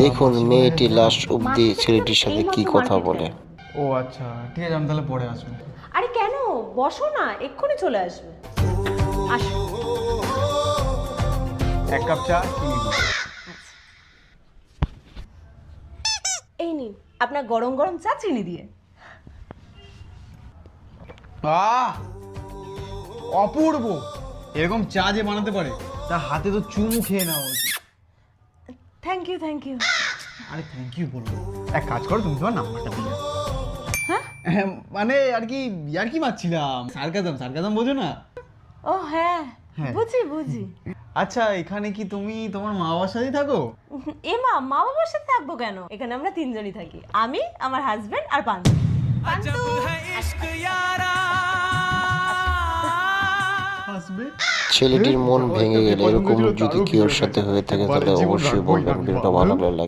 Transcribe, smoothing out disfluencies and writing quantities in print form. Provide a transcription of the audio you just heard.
দেখুন মেয়েটি লাস্ট অবধি ছেলেটির সাথে কি কথা বলে। ও আচ্ছা, ঠিক আছে, আমি তাহলে পরে আসবো। আরে কেন, বসো না, এক্ষুনি চলে আসবে। আসো। এক কাপ চা, চিনি দিন। এই নিন আপনার গরম গরম চা চিনি দিয়ে। আহ, অপূর্ব! এরকম চা যে বানাতে পারে তার হাতে তো চুমু খেয়ে নেওয়া উচিত। Thank you thank you. আরে থ্যাংক ইউ বলবো, এক কাজ করো, তুমি তোমার নাম্বারটা দিলে। হ্যাঁ মানে আর কি মারছিলাম, সার্কাজম বোঝো না? ও হ্যাঁ হ্যাঁ। বুঝি। আচ্ছা, এখানে কি তুমি তোমার মা বাবার সাথেই থাকো? মা বাবার সাথে থাকবো কেন, এখানে আমরা তিনজনই থাকি, আমি, আমার হাজবেন্ড আর পান্তু। আসবে। ছেলেটির মন ভেঙে গেলে এরকম যদি কেউর সাথে হয়ে থাকে তাহলে অবশ্যই বলবেন। ভিডিওটা ভালো লাগলে